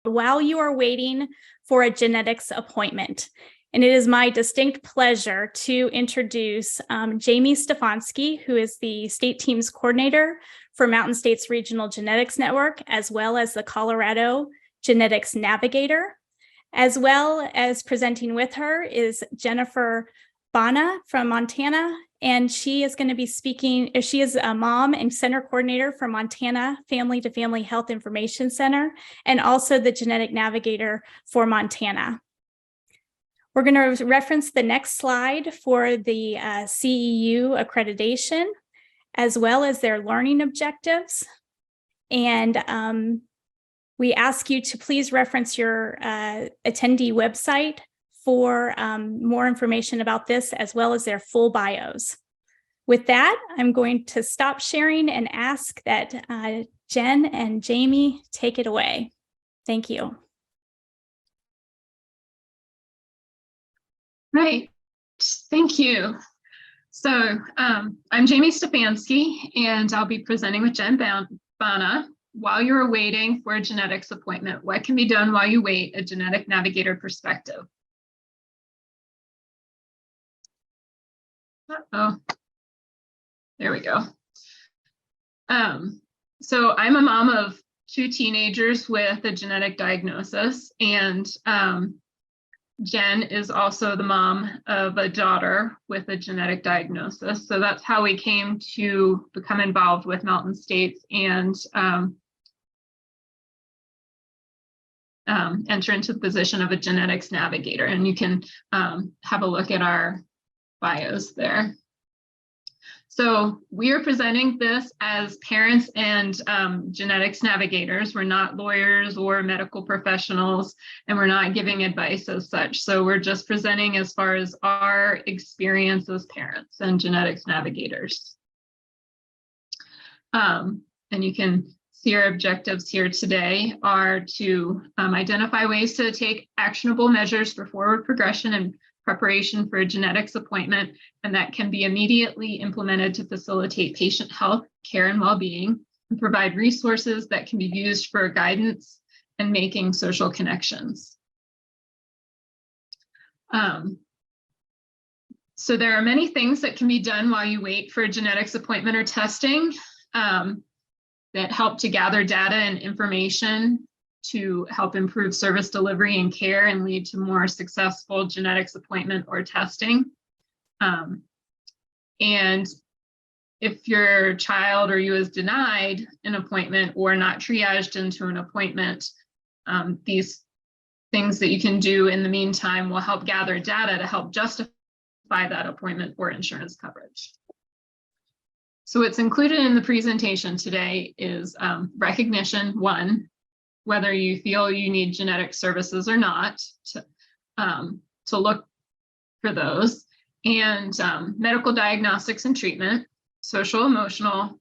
while you are waiting for a genetics appointment. And it is my distinct pleasure to introduce Jamie Stefanski, who is the state teams coordinator for Mountain States Regional Genetics Network, as well as the Colorado Genetics Navigator. As well as presenting with her is Jenn Banna from Montana, and she is going to be speaking. She is a mom and center coordinator for Montana Family to Family Health Information Center, and also the genetic navigator for Montana. We're going to reference the next slide for the CEU accreditation, as well as their learning objectives. And we ask you to please reference your attendee website for more information about this, as well as their full bios. With that, I'm going to stop sharing and ask that Jenn and Jamie take it away. Thank you. Right, thank you. So I'm Jamie Stefanski, and I'll be presenting with Jenn Banna. While you're waiting for a genetics appointment, what can be done while you wait, a genetic navigator perspective. Uh-oh, there we go. So I'm a mom of 2 teenagers with a genetic diagnosis, and Jenn is also the mom of a daughter with a genetic diagnosis. So that's how we came to become involved with Mountain States and enter into the position of a genetics navigator. And you can have a look at our bios there. So we are presenting this as parents and genetics navigators. We're not lawyers or medical professionals, and we're not giving advice as such. So we're just presenting as far as our experience as parents and genetics navigators. And you can see our objectives here today are to identify ways to take actionable measures for forward progression and preparation for a genetics appointment, and that can be immediately implemented to facilitate patient health, care, and well-being, and provide resources that can be used for guidance and making social connections. So there are many things that can be done while you wait for a genetics appointment or testing that help to gather data and information to help improve service delivery and care and lead to more successful genetics appointment or testing. And if your child or you is denied an appointment or not triaged into an appointment, these things that you can do in the meantime will help gather data to help justify that appointment or insurance coverage. So what's included in the presentation today is recognition, one, whether you feel you need genetic services or not, to look for those, and medical diagnostics and treatment, social, emotional,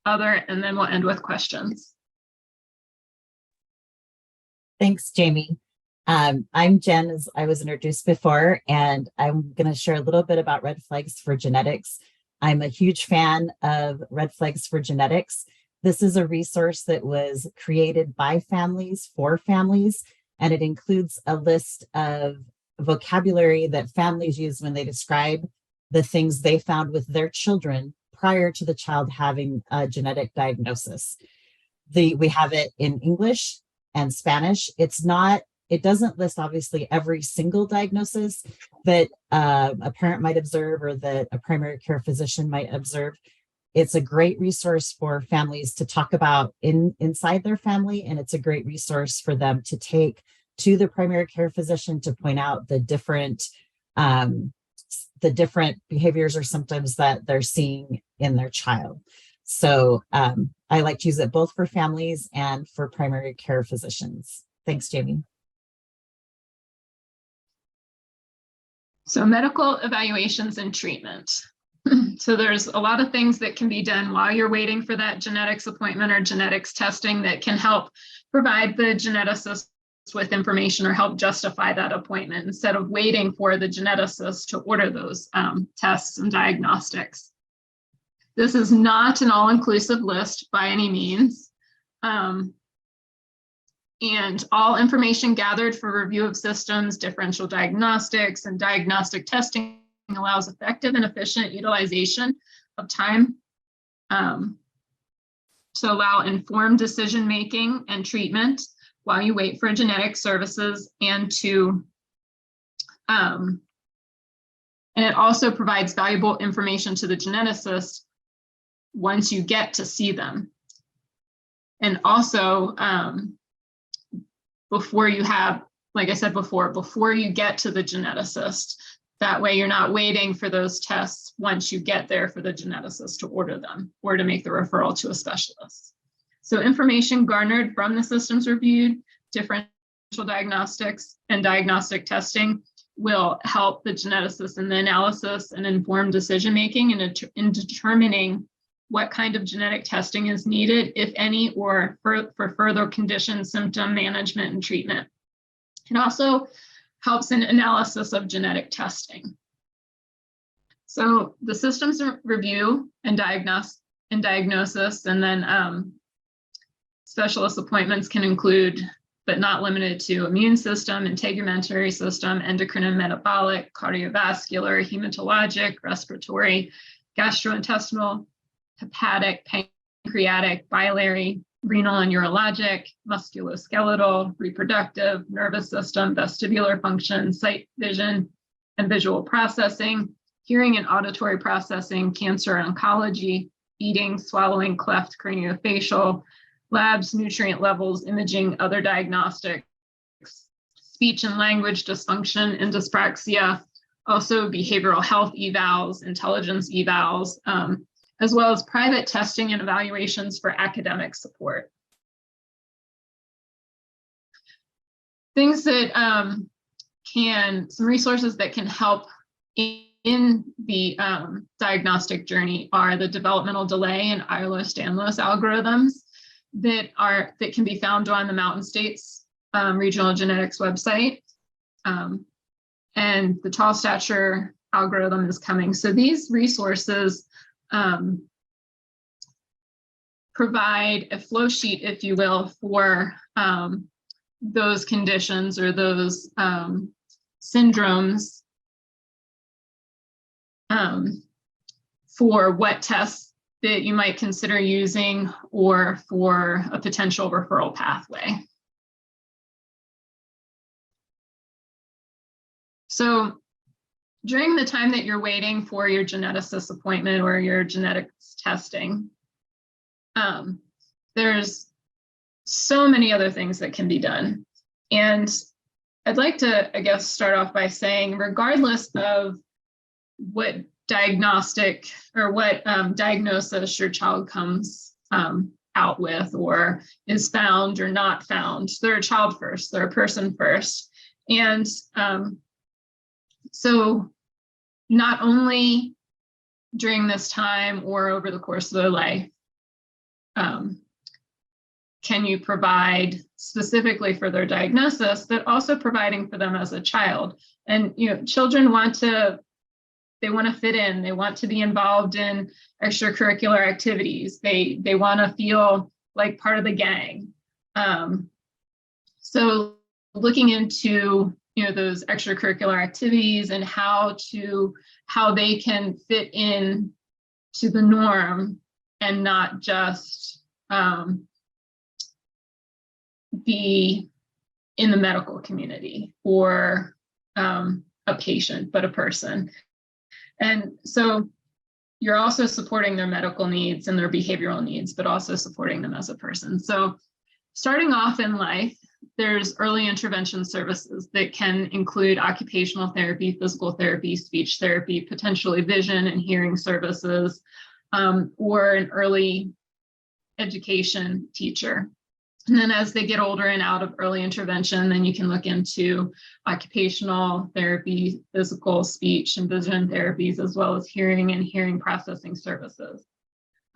other, and then we'll end with questions. Thanks, Jamie. I'm Jenn, as I was introduced before, and I'm going to share a little bit about red flags for genetics. I'm a huge fan of red flags for genetics. This is a resource that was created by families for families, and it includes a list of vocabulary that families use when they describe the things they found with their children prior to the child having a genetic diagnosis. We have it in English and Spanish. It doesn't list obviously every single diagnosis that a parent might observe or that a primary care physician might observe. It's a great resource for families to talk about inside their family, and it's a great resource for them to take to the primary care physician to point out the different behaviors or symptoms that they're seeing in their child. So I like to use it both for families and for primary care physicians. Thanks, Jamie. So medical evaluations and treatment. So there's a lot of things that can be done while you're waiting for that genetics appointment or genetics testing that can help provide the geneticist with information or help justify that appointment instead of waiting for the geneticist to order those tests and diagnostics. This is not an all-inclusive list by any means. And all information gathered for review of systems, differential diagnostics, and diagnostic testing allows effective and efficient utilization of time to allow informed decision-making and treatment while you wait for genetic services, and it also provides valuable information to the geneticist once you get to see them. And also, before you have, like I said before you get to the geneticist, that way you're not waiting for those tests once you get there for the geneticist to order them or to make the referral to a specialist. So information garnered from the systems reviewed, differential diagnostics, and diagnostic testing will help the geneticist in the analysis and informed decision-making in determining what kind of genetic testing is needed, if any, or for further condition, symptom management, and treatment. It also helps in analysis of genetic testing. So the systems review and diagnosis, and then specialist appointments can include, but not limited to, immune system, integumentary system, endocrine and metabolic, cardiovascular, hematologic, respiratory, gastrointestinal, hepatic, pancreatic, biliary, renal and urologic, musculoskeletal, reproductive, nervous system, vestibular function, sight, vision, and visual processing, hearing and auditory processing, cancer, oncology, eating, swallowing, cleft, craniofacial, labs, nutrient levels, imaging, other diagnostics, speech and language dysfunction and dyspraxia, also behavioral health evals, intelligence evals, as well as private testing and evaluations for academic support. Things that some resources that can help in the diagnostic journey are the developmental delay and Ehlers-Danlos algorithms that can be found on the Mountain States Regional Genetics website. And the tall stature algorithm is coming. So these resources provide a flow sheet, if you will, for those conditions or those syndromes for what tests that you might consider using or for a potential referral pathway. So during the time that you're waiting for your geneticist appointment or your genetics testing, there's so many other things that can be done. And I'd like to, I guess, start off by saying, regardless of what diagnostic or what diagnosis your child comes out with or is found or not found, they're a child first, they're a person first. And so not only during this time or over the course of their life, can you provide specifically for their diagnosis, but also providing for them as a child. And children want to fit in, they want to be involved in extracurricular activities, they want to feel like part of the gang. So looking into those extracurricular activities and how they can fit in to the norm and not just be in the medical community or a patient, but a person. And so you're also supporting their medical needs and their behavioral needs, but also supporting them as a person. So starting off in life, there's early intervention services that can include occupational therapy, physical therapy, speech therapy, potentially vision and hearing services, or an early education teacher. And then as they get older and out of early intervention, then you can look into occupational therapy, physical, speech, and vision therapies, as well as hearing and hearing processing services.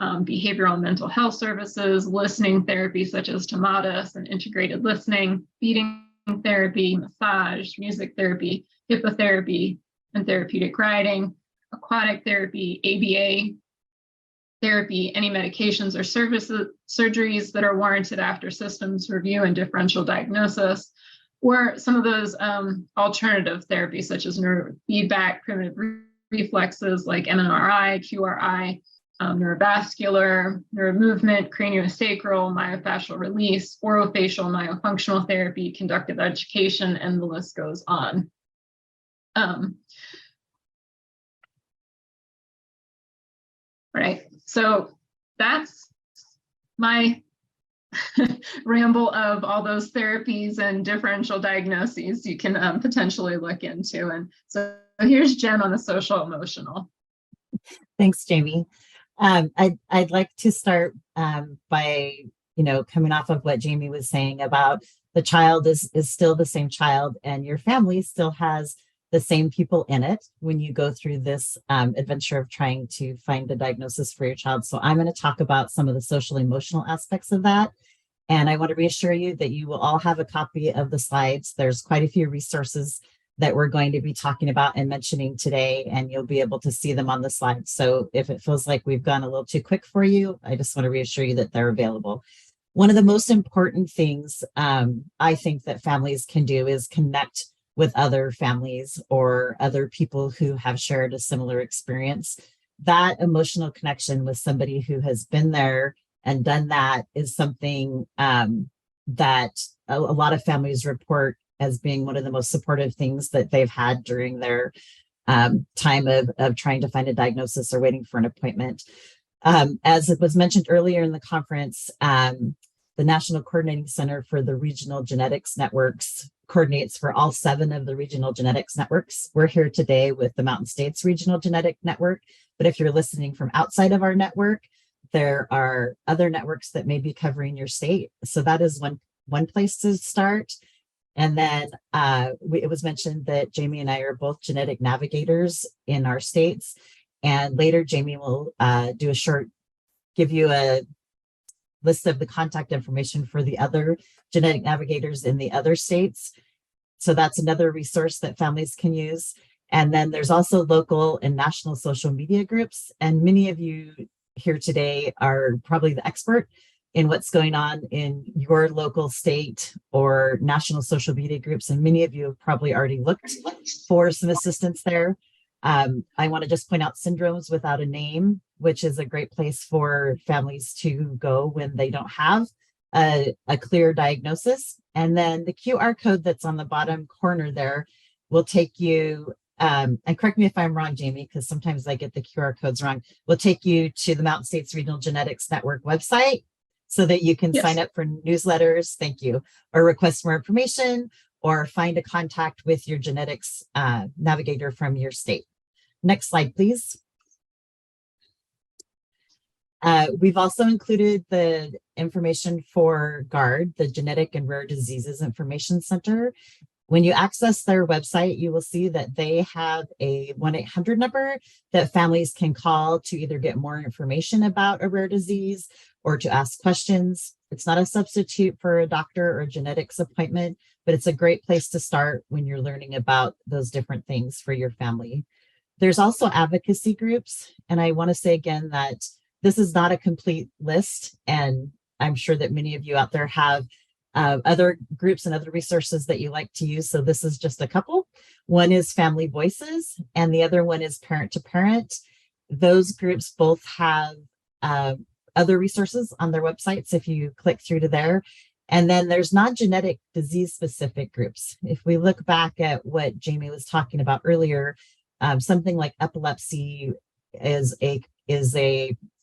Behavioral and mental health services, listening therapy such as Tomatis and integrated listening, feeding therapy, massage, music therapy, hippotherapy, and therapeutic riding, aquatic therapy, ABA, therapy, any medications or surgeries that are warranted after systems review and differential diagnosis, or some of those alternative therapies such as neurofeedback, primitive reflexes like MMRI, QRI, neurovascular, neuromovement, craniosacral, myofascial release, orofacial, myofunctional therapy, conductive education, and the list goes on. Right, so that's my ramble of all those therapies and differential diagnoses you can potentially look into. And so here's Jen on the social emotional. Thanks, Jamie. I'd like to start by, coming off of what Jamie was saying about the child is still the same child, and your family still has the same people in it when you go through this adventure of trying to find a diagnosis for your child. So I'm going to talk about some of the social emotional aspects of that. And I want to reassure you that you will all have a copy of the slides. There's quite a few resources that we're going to be talking about and mentioning today, and you'll be able to see them on the slides. So if it feels like we've gone a little too quick for you, I just want to reassure you that they're available. One of the most important things I think that families can do is connect with other families or other people who have shared a similar experience. That emotional connection with somebody who has been there and done that is something that a lot of families report as being one of the most supportive things that they've had during their time of trying to find a diagnosis or waiting for an appointment. As it was mentioned earlier in the conference, the National Coordinating Center for the Regional Genetics Networks coordinates for all 7 of the regional genetics networks. We're here today with the Mountain States Regional Genetic Network, but if you're listening from outside of our network, there are other networks that may be covering your state. So that is one place to start. And then it was mentioned that Jamie and I are both genetic navigators in our states. And later, Jamie will give you a list of the contact information for the other genetic navigators in the other states. So that's another resource that families can use. And then there's also local and national social media groups. And many of you here today are probably the expert in what's going on in your local state or national social media groups. And many of you have probably already looked for some assistance there. I want to just point out Syndromes Without a Name, which is a great place for families to go when they don't have a clear diagnosis. And then the QR code that's on the bottom corner there will take you, and correct me if I'm wrong, Jamie, because sometimes I get the QR codes wrong, will take you to the Mountain States Regional Genetics Network website so that you can sign up for newsletters, thank you, or request more information, or find a contact with your genetics navigator from your state. Next slide, please. We've also included the information for GARD, the Genetic and Rare Diseases Information Center. When you access their website, you will see that they have a 1-800 number that families can call to either get more information about a rare disease or to ask questions. It's not a substitute for a doctor or a genetics appointment, but it's a great place to start when you're learning about those different things for your family. There's also advocacy groups. And I want to say again that this is not a complete list. And I'm sure that many of you out there have other groups and other resources that you like to use. So this is just a couple. One is Family Voices, and the other one is Parent to Parent. Those groups both have other resources on their websites if you click through to there. And then there's non-genetic disease specific groups. If we look back at what Jamie was talking about earlier, something like epilepsy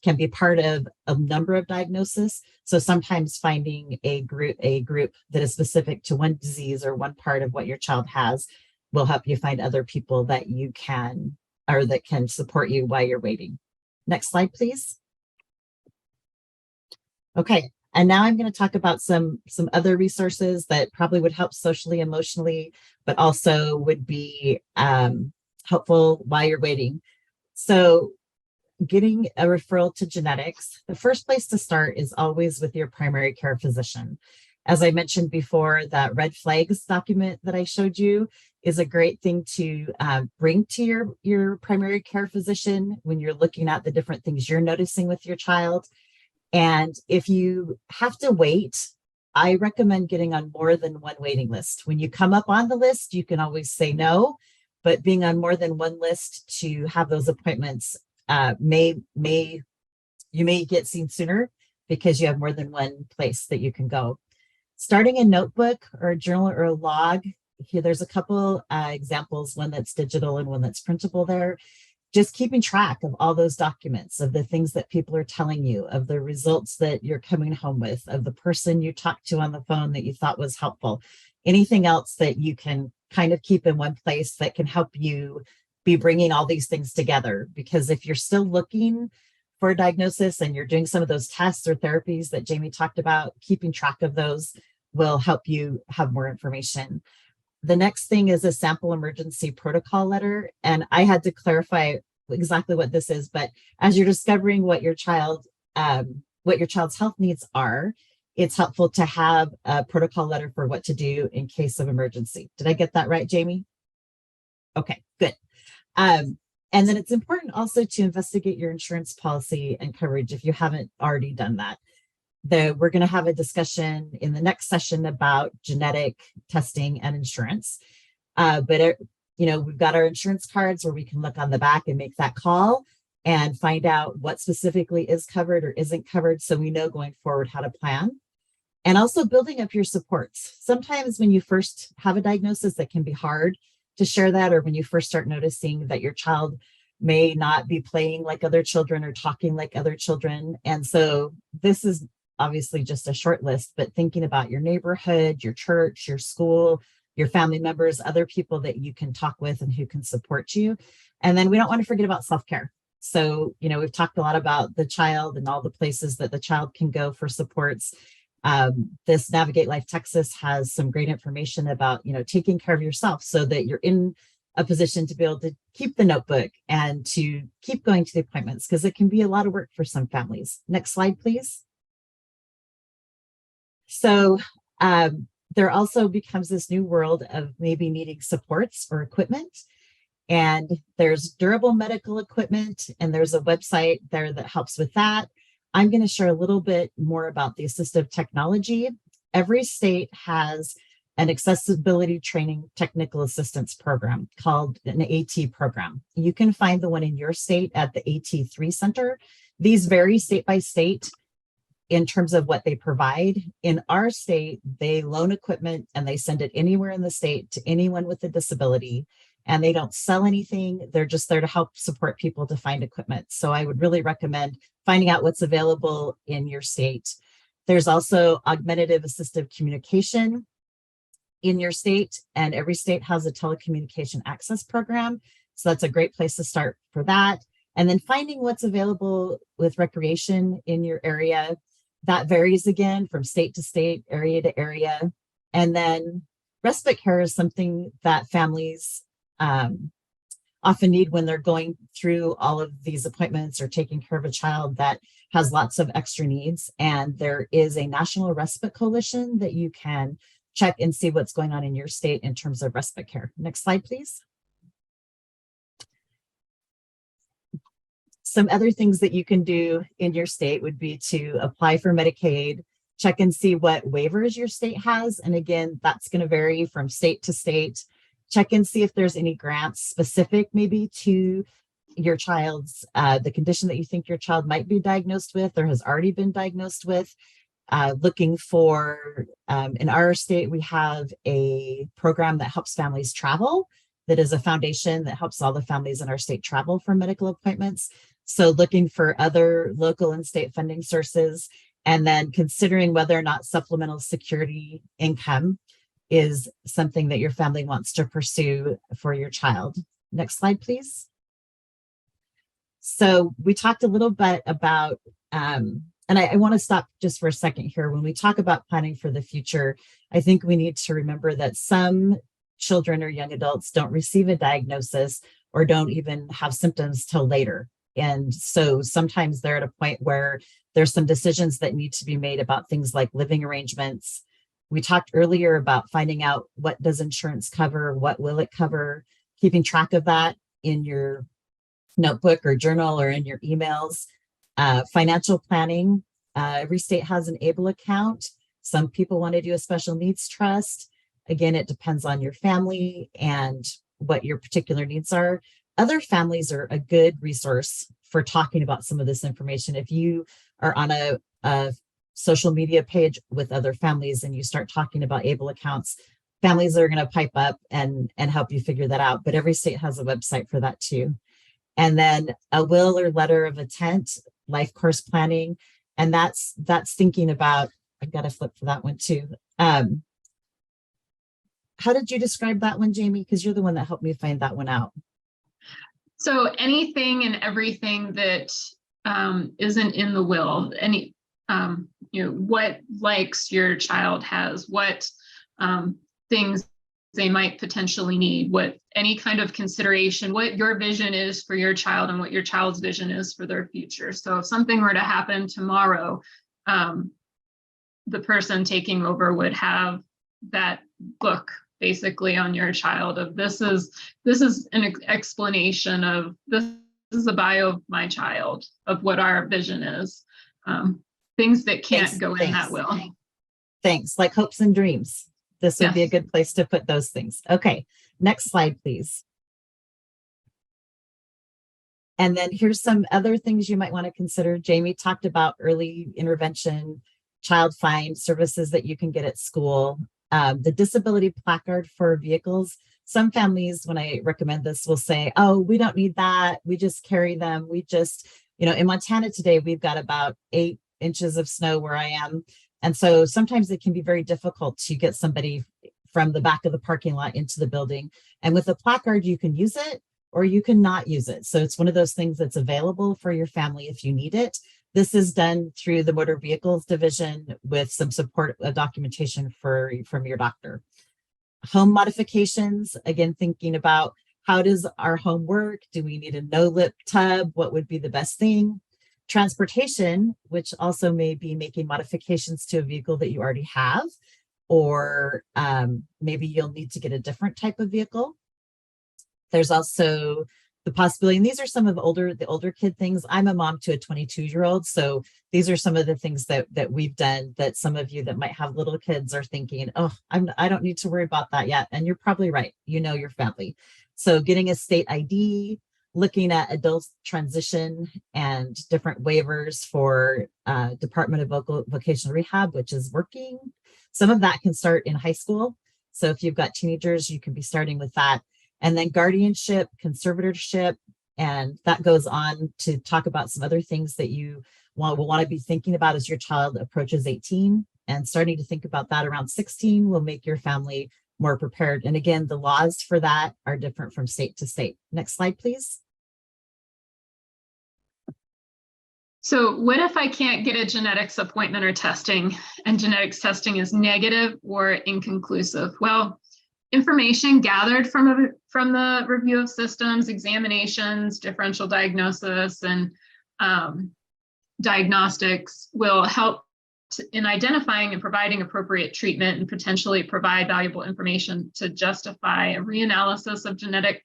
can be part of a number of diagnoses. So sometimes finding a group that is specific to one disease or one part of what your child has will help you find other people that you can, or that can support you while you're waiting. Next slide, please. Okay, and now I'm going to talk about some other resources that probably would help socially, emotionally, but also would be helpful while you're waiting. So getting a referral to genetics, the first place to start is always with your primary care physician. As I mentioned before, that red flags document that I showed you is a great thing to bring to your primary care physician when you're looking at the different things you're noticing with your child. And if you have to wait, I recommend getting on more than one waiting list. When you come up on the list, you can always say no, but being on more than one list to have those appointments you may get seen sooner because you have more than one place that you can go. Starting a notebook or a journal or a log, here there's a couple examples, one that's digital and one that's printable there. Just keeping track of all those documents, of the things that people are telling you, of the results that you're coming home with, of the person you talked to on the phone that you thought was helpful. Anything else that you can kind of keep in one place that can help you be bringing all these things together. Because if you're still looking for a diagnosis and you're doing some of those tests or therapies that Jamie talked about, keeping track of those will help you have more information. The next thing is a sample emergency protocol letter. And I had to clarify exactly what this is, but as you're discovering what your child's health needs are, it's helpful to have a protocol letter for what to do in case of emergency. Did I get that right, Jamie? Okay, good. And then it's important also to investigate your insurance policy and coverage if you haven't already done that. We're going to have a discussion in the next session about genetic testing and insurance. We've got our insurance cards where we can look on the back and make that call and find out what specifically is covered or isn't covered, so we know going forward how to plan. And also building up your supports. Sometimes when you first have a diagnosis, that can be hard to share that, or when you first start noticing that your child may not be playing like other children or talking like other children. And so this is obviously just a short list, but thinking about your neighborhood, your church, your school, your family members, other people that you can talk with and who can support you. And then we don't want to forget about self-care. So, we've talked a lot about the child and all the places that the child can go for supports. This Navigate Life Texas has some great information about, taking care of yourself so that you're in a position to be able to keep the notebook and to keep going to the appointments, because it can be a lot of work for some families. Next slide, please. So there also becomes this new world of maybe needing supports or equipment. And there's durable medical equipment, and there's a website there that helps with that. I'm going to share a little bit more about the assistive technology. Every state has an accessibility training technical assistance program called an AT program. You can find the one in your state at the AT3 Center. These vary state by state in terms of what they provide. In our state, they loan equipment and they send it anywhere in the state to anyone with a disability. And they don't sell anything. They're just there to help support people to find equipment. So I would really recommend finding out what's available in your state. There's also augmentative assistive communication in your state, and every state has a telecommunication access program. So that's a great place to start for that. And then finding what's available with recreation in your area. That varies again from state to state, area to area. And then respite care is something that families often need when they're going through all of these appointments or taking care of a child that has lots of extra needs. And there is a National Respite Coalition that you can check and see what's going on in your state in terms of respite care. Next slide, please. Some other things that you can do in your state would be to apply for Medicaid, check and see what waivers your state has. And again, that's going to vary from state to state. Check and see if there's any grants specific maybe to your child's, the condition that you think your child might be diagnosed with or has already been diagnosed with. Looking for, in our state, we have a program that helps families travel. That is a foundation that helps all the families in our state travel for medical appointments. So looking for other local and state funding sources, and then considering whether or not supplemental security income is something that your family wants to pursue for your child. Next slide, please. So we talked a little bit about, and I want to stop just for a second here. When we talk about planning for the future, I think we need to remember that some children or young adults don't receive a diagnosis or don't even have symptoms till later. And so sometimes they're at a point where there's some decisions that need to be made about things like living arrangements, We talked earlier about finding out what does insurance cover, what will it cover, keeping track of that in your notebook or journal or in your emails. Financial planning. Every state has an ABLE account. Some people want to do a special needs trust. Again, it depends on your family and what your particular needs are. Other families are a good resource for talking about some of this information. If you are on a social media page with other families and you start talking about ABLE accounts, families are going to pipe up and help you figure that out. But every state has a website for that too. And then a will or letter of intent, life course planning. And that's thinking about, I've got to flip for that one too. How did you describe that one, Jamie? Because you're the one that helped me find that one out. So anything and everything that isn't in the will, any, what likes your child has, what things they might potentially need, what any kind of consideration, what your vision is for your child and what your child's vision is for their future. So if something were to happen tomorrow, the person taking over would have that book basically on your child of this is an explanation of this is a bio of my child of what our vision is. Things that can't go in that will. Thanks, like hopes and dreams. This would be a good place to put those things. Okay, next slide, please. And then here's some other things you might want to consider. Jamie talked about early intervention, child find services that you can get at school. The disability placard for vehicles. Some families, when I recommend this, will say, oh, we don't need that. We just carry them. We just, in Montana today, we've got about 8 inches of snow where I am. And so sometimes it can be very difficult to get somebody from the back of the parking lot into the building. And with a placard, you can use it or you can not use it. So it's one of those things that's available for your family if you need it. This is done through the motor vehicles division with some support documentation from your doctor. Home modifications, again, thinking about how does our home work? Do we need a no-lip tub? What would be the best thing? Transportation, which also may be making modifications to a vehicle that you already have, or maybe you'll need to get a different type of vehicle. There's also the possibility, and these are some of the older kid things. I'm a mom to a 22-year-old, so these are some of the things that we've done that some of you that might have little kids are thinking, oh, I don't need to worry about that yet. And you're probably right. Your family. So getting a state ID, looking at adult transition and different waivers for Department of Vocational Rehab, which is working. Some of that can start in high school. So if you've got teenagers, you can be starting with that. And then guardianship, conservatorship, and that goes on to talk about some other things that you will want to be thinking about as your child approaches 18. And starting to think about that around 16 will make your family more prepared. And again, the laws for that are different from state to state. Next slide, please. So what if I can't get a genetics appointment or testing and genetics testing is negative or inconclusive? Well, information gathered from the review of systems, examinations, differential diagnosis, and diagnostics will help in identifying and providing appropriate treatment and potentially provide valuable information to justify a reanalysis of genetic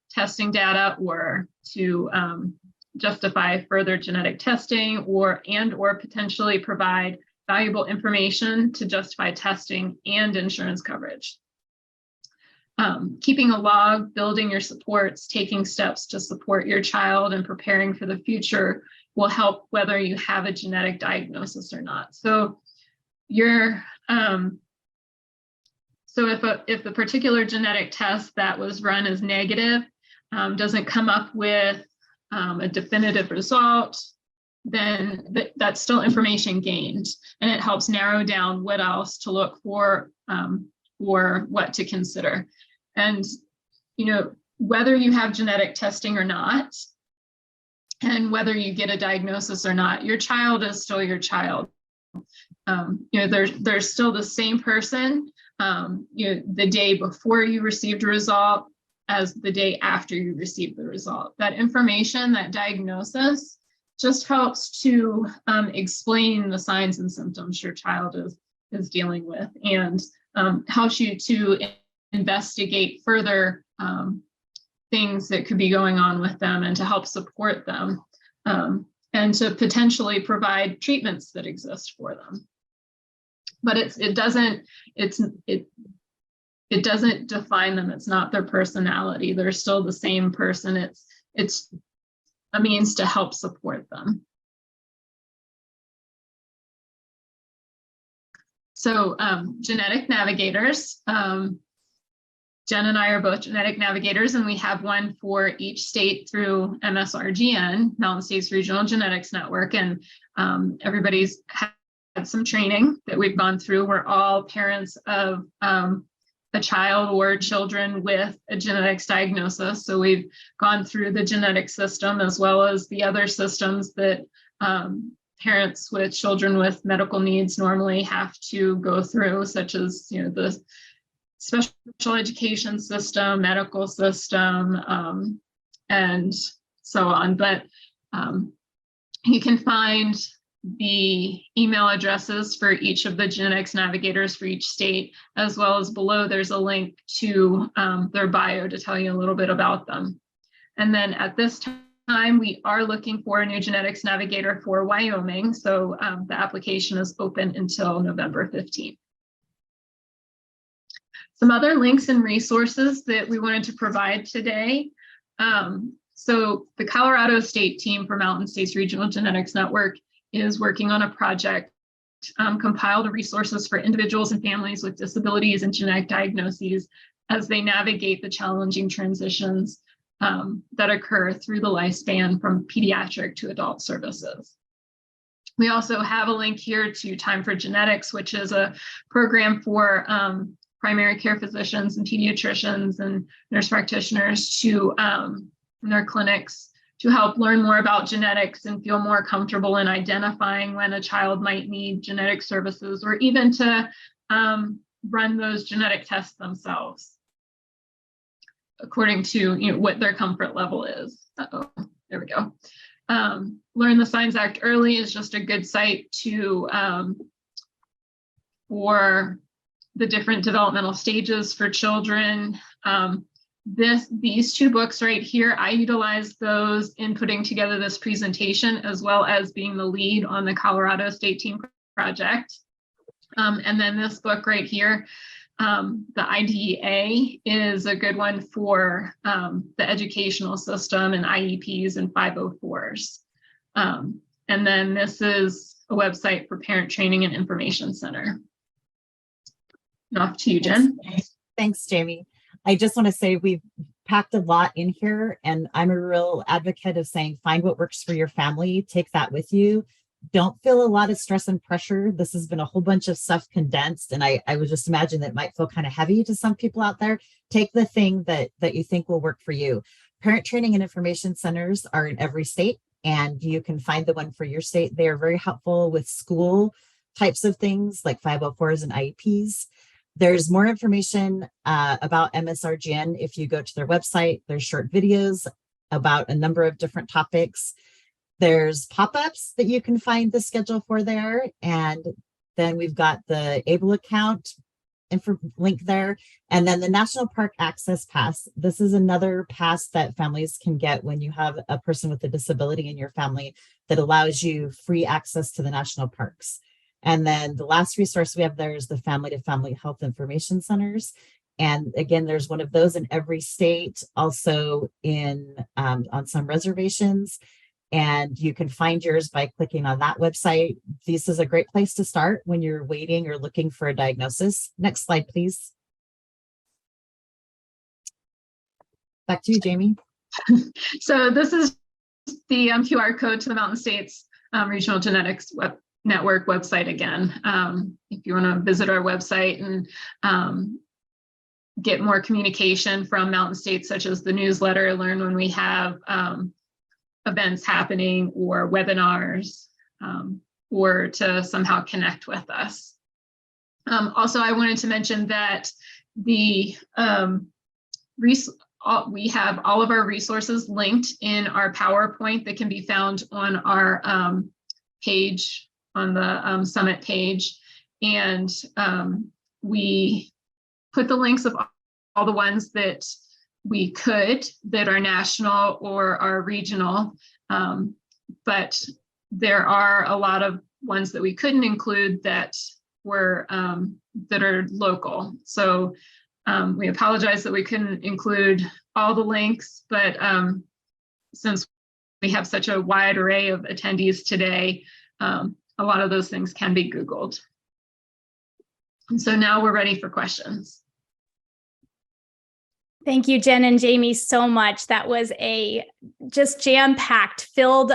testing data or to justify further genetic testing or potentially provide valuable information to justify testing and insurance coverage. Keeping a log, building your supports, taking steps to support your child and preparing for the future will help whether you have a genetic diagnosis or not. So if the particular genetic test that was run is negative, doesn't come up with a definitive result, then that's still information gained, and it helps narrow down what else to look for or what to consider. And whether you have genetic testing or not, and whether you get a diagnosis or not, your child is still your child. They're still the same person the day before you received a result as the day after you received the result. That information, that diagnosis, just helps to explain the signs and symptoms your child is dealing with, and helps you to investigate further things that could be going on with them and to help support them, and to potentially provide treatments that exist for them. But it doesn't define them. It's not their personality. They're still the same person. It's a means to help support them. So genetic navigators. Jen and I are both genetic navigators, and we have one for each state through MSRGN, Mountain States Regional Genetics Network. And everybody's had some training that we've gone through. We're all parents of a child or children with a genetics diagnosis. So we've gone through the genetic system as well as the other systems that parents with children with medical needs normally have to go through, such as, you know, the special education system, medical system, and so on. But you can find the email addresses for each of the genetics navigators for each state, as well as below there's a link to their bio to tell you a little bit about them. And then at this time, we are looking for a new genetics navigator for Wyoming. So the application is open until November 15th. Some other links and resources that we wanted to provide today. So the Colorado State team for Mountain States Regional Genetics Network is working on a project, compile the resources for individuals and families with disabilities and genetic diagnoses as they navigate the challenging transitions that occur through the lifespan from pediatric to adult services. We also have a link here to Time for Genetics, which is a program for primary care physicians and pediatricians and nurse practitioners to in their clinics to help learn more about genetics and feel more comfortable in identifying when a child might need genetic services, or even to run those genetic tests themselves according to, you know, what their comfort level is. There we go. Learn the Signs Act Early is just a good site to for the different developmental stages for children. These two books right here, I utilized those in putting together this presentation, as well as being the lead on the Colorado State Team project. And then this book right here, the IDEA, is a good one for the educational system and IEPs and 504s. And then this is a website for Parent Training and Information Center. Off to you, Jen. Thanks, Jamie. I just want to say we've packed a lot in here, and I'm a real advocate of saying, find what works for your family, take that with you. Don't feel a lot of stress and pressure. This has been a whole bunch of stuff condensed, and I would just imagine that might feel kind of heavy to some people out there. Take the thing that you think will work for you. Parent training and information centers are in every state, and you can find the one for your state. They are very helpful with school types of things like 504s and IEPs. There's more information about MSRGN if you go to their website. There's short videos about a number of different topics. There's pop-ups that you can find the schedule for there. And then we've got the ABLE account link there. And then the National Park Access Pass. This is another pass that families can get when you have a person with a disability in your family that allows you free access to the national parks. And then the last resource we have there is the Family to Family Health Information Centers. And again, there's one of those in every state, also in on some reservations. And you can find yours by clicking on that website. This is a great place to start when you're waiting or looking for a diagnosis. Next slide, please. Back to you, Jamie. So this is the QR code to the Mountain States Regional Genetics Network website again. If you want to visit our website and get more communication from Mountain States, such as the newsletter, learn when we have events happening or webinars, or to somehow connect with us. Also, I wanted to mention that we have all of our resources linked in our PowerPoint that can be found on our page, on the Summit page. and we put the links of all the ones that we could that are national or are regional, but there are a lot of ones that we couldn't include that were that are local. So we apologize that we couldn't include all the links, but since we have such a wide array of attendees today, a lot of those things can be Googled. And so now we're ready for questions. Thank you, Jen and Jamie, so much. That was a just jam-packed, filled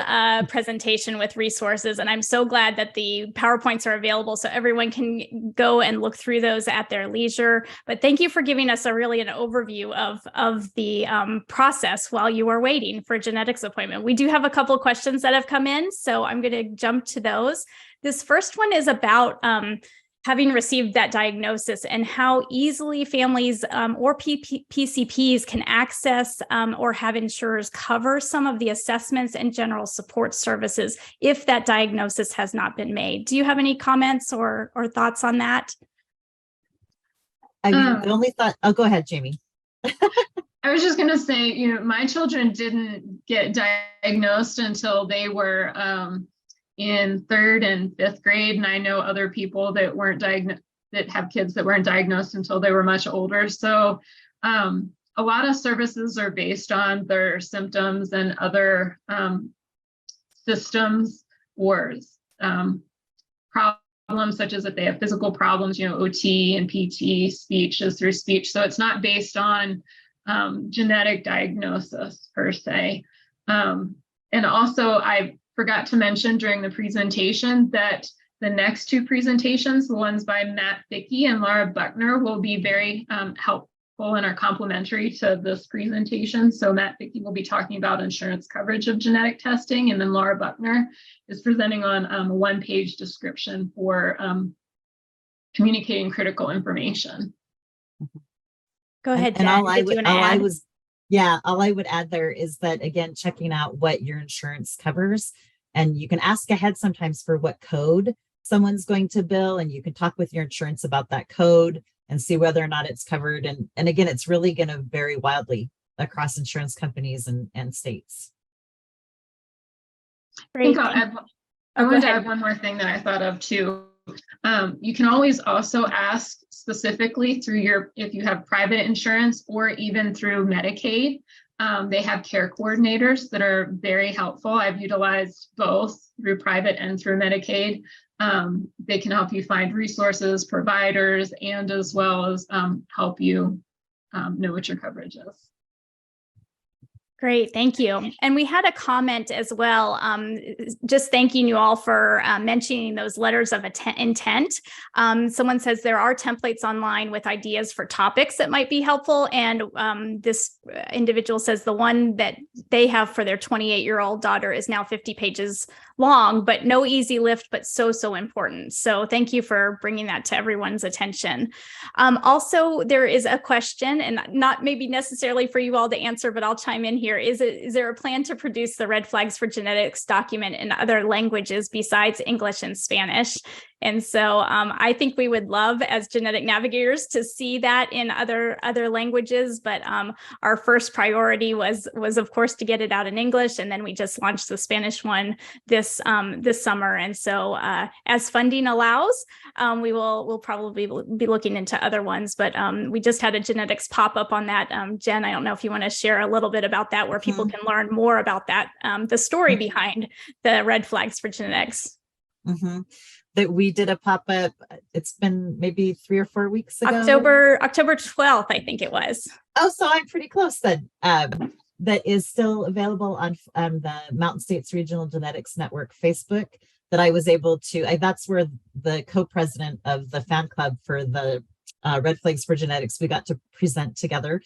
presentation with resources. And I'm so glad that the PowerPoints are available so everyone can go and look through those at their leisure. But thank you for giving us an overview of the process while you are waiting for a genetics appointment. We do have a couple of questions that have come in, so I'm going to jump to those. This first one is about having received that diagnosis and how easily families or PCPs can access or have insurers cover some of the assessments and general support services if that diagnosis has not been made. Do you have any comments or thoughts on that? I mean, the only thought, oh, go ahead, Jamie. I was just going to say, you know, my children didn't get diagnosed until they were in 3rd and 5th grade. And I know other people that weren't diagnosed, that have kids that weren't diagnosed until they were much older. So a lot of services are based on their symptoms and other systems or problems, such as if they have physical problems, you know, OT and PT, speech is through speech. So it's not based on genetic diagnosis per se. And also I forgot to mention during the presentation that the next 2 presentations, the ones by Matt Bickey and Laura Buckner, will be very helpful and are complementary to this presentation. So Matt Bickey will be talking about insurance coverage of genetic testing, and then Laura Buckner is presenting on a 1-page description for communicating critical information. Go ahead, And Jen. all I would add there is that, again, checking out what your insurance covers, and you can ask ahead sometimes for what code someone's going to bill, and you can talk with your insurance about that code and see whether or not it's covered. And again, it's really going to vary wildly across insurance companies and states. Great. I wanted to add one more thing that I thought of too. You can always also ask specifically through if you have private insurance or even through Medicaid. They have care coordinators that are very helpful. I've utilized both through private and through Medicaid. They can help you find resources, providers, and as well as help you know what your coverage is. Great, thank you. And we had a comment as well, just thanking you all for mentioning those letters of intent. Someone says there are templates online with ideas for topics that might be helpful. And this individual says the one that they have for their 28-year-old daughter is now 50 pages long, but no easy lift, but so important. So thank you for bringing that to everyone's attention. Also, there is a question, and not maybe necessarily for you all to answer, but I'll chime in here. Is there a plan to produce the Red Flags for Genetics document in other languages besides English and Spanish? And so I think we would love, as genetic navigators, to see that in other languages. But our first priority was of course to get it out in English, and then we just launched the Spanish one this summer. And so as funding allows, we'll probably be looking into other ones. But we just had a genetics pop up on that. Jen, I don't know if you want to share a little bit about that, where people can learn more about that, the story behind the Red Flags for Genetics. That we did a pop-up. It's been maybe 3 or 4 weeks ago. October 12th, I think it was. Oh, so I'm pretty close then. That is still available on the Mountain States Regional Genetics Network Facebook, that I was able to, that's where the co-president of the fan club for the Red Flags for Genetics, we got to present together.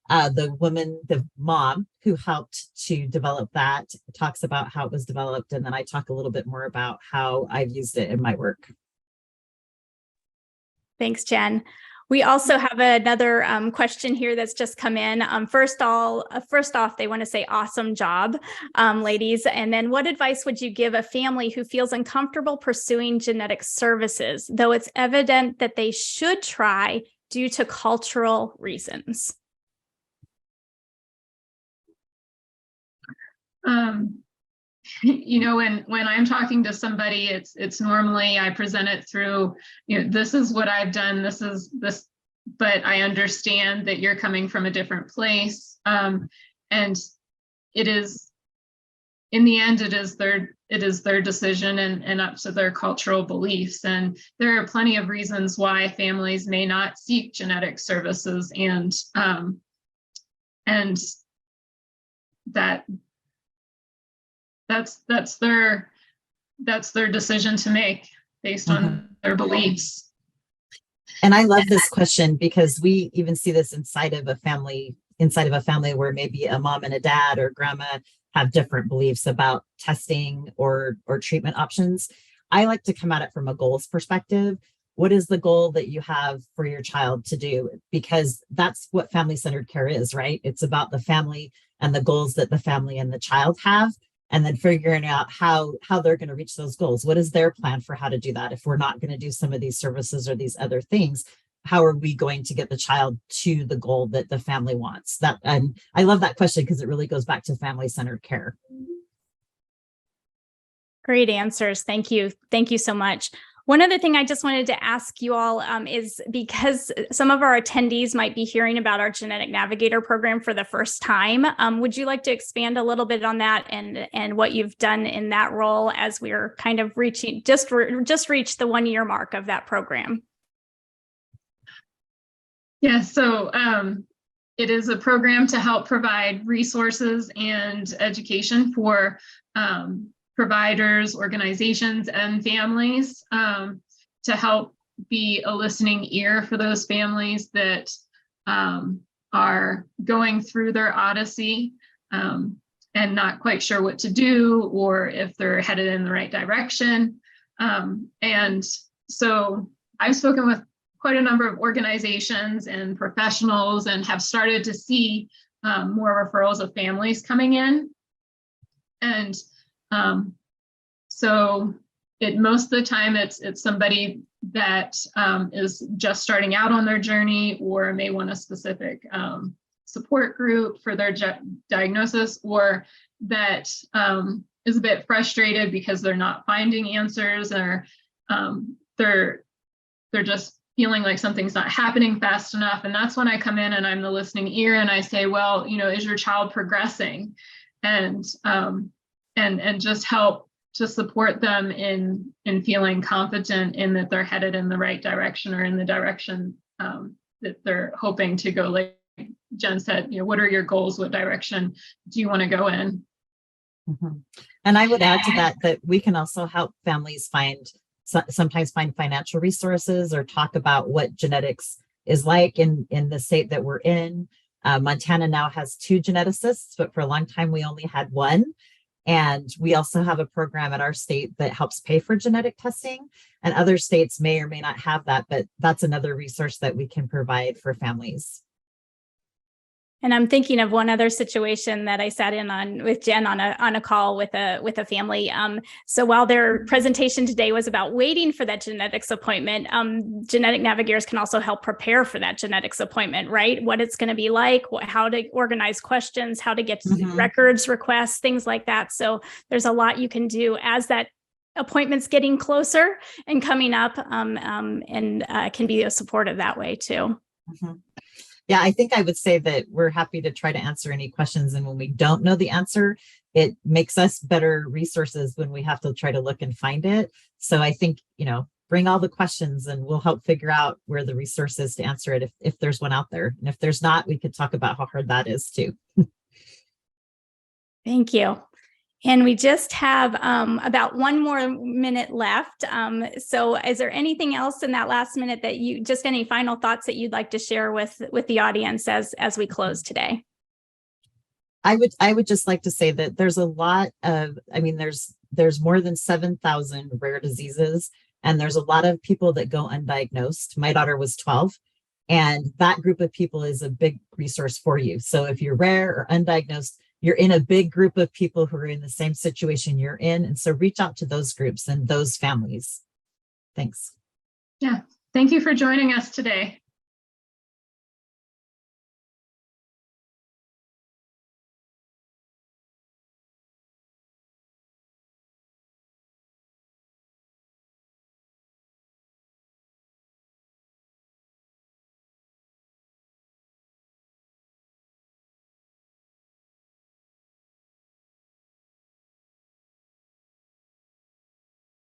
The mom who helped to develop that talks about how it was developed, and then I talk a little bit more about how I've used it in my work. Thanks, Jen. We also have another question here that's just come in. First off, they want to say awesome job, ladies. And then what advice would you give a family who feels uncomfortable pursuing genetic services, though it's evident that they should try due to cultural reasons? You know, when I'm talking to somebody, it's normally I present it through, you know, this is what I've done, this, but I understand that you're coming from a different place. And it is, in the end, it is their decision and up to their cultural beliefs. And there are plenty of reasons why families may not seek genetic services, and that's their decision to make based on their beliefs. And I love this question because we even see this inside of a family where maybe a mom and a dad or grandma have different beliefs about testing or treatment options. I like to come at it from a goals perspective. What is the goal that you have for your child to do? Because that's what family-centered care is, right? It's about the family and the goals that the family and the child have, and then figuring out how they're going to reach those goals. What is their plan for how to do that? If we're not going to do some of these services or these other things, how are we going to get the child to the goal that the family wants? That, and I love that question because it really goes back to family-centered care. Great answers. Thank you. Thank you so much. One other thing I just wanted to ask you all is, because some of our attendees might be hearing about our Genetic Navigator program for the first time, would you like to expand a little bit on that and what you've done in that role as we're kind of reaching, just reached the 1 year mark of that program? Yeah, so it is a program to help provide resources and education for providers, organizations, and families to help be a listening ear for those families that are going through their odyssey and not quite sure what to do or if they're headed in the right direction. And so I've spoken with quite a number of organizations and professionals and have started to see more referrals of families coming in. And so most of the time it's somebody that is just starting out on their journey or may want a specific support group for their diagnosis, or that is a bit frustrated because they're not finding answers, or they're just feeling like something's not happening fast enough. And that's when I come in and I'm the listening ear and I say, well, you know, is your child progressing? And just help to support them in feeling confident in that they're headed in the right direction or in the direction that they're hoping to go. Like Jen said, you know, what are your goals? What direction do you want to go in? Mm-hmm. And I would add to that we can also help families sometimes find financial resources or talk about what genetics is like in the state that we're in. Montana now has 2 geneticists, but for a long time we only had 1. And we also have a program at our state that helps pay for genetic testing, and other states may or may not have that, but that's another resource that we can provide for families. And I'm thinking of one other situation that I sat in on with Jen on a call with a family. So while their presentation today was about waiting for that genetics appointment, genetic navigators can also help prepare for that genetics appointment, right? What it's going to be like, how to organize questions, how to get records requests, things like that. So there's a lot you can do as that appointment's getting closer and coming up, and can be supportive that way too. Mm-hmm. Yeah, I think I would say that we're happy to try to answer any questions. And when we don't know the answer, it makes us better resources when we have to try to look and find it. So I think, you know, bring all the questions and we'll help figure out where the resource is to answer it if there's one out there. And if there's not, we could talk about how hard that is too. Thank you. And we just have about 1 more minute left. So is there anything else in that last minute that just any final thoughts that you'd like to share with the audience as we close today? I would just like to say that there's a lot of, there's more than 7,000 rare diseases, and there's a lot of people that go undiagnosed. My daughter was 12 And that group of people is a big resource for you. So if you're rare or undiagnosed, you're in a big group of people who are in the same situation you're in. And so reach out to those groups and those families. Thanks. Yeah, thank you for joining us today.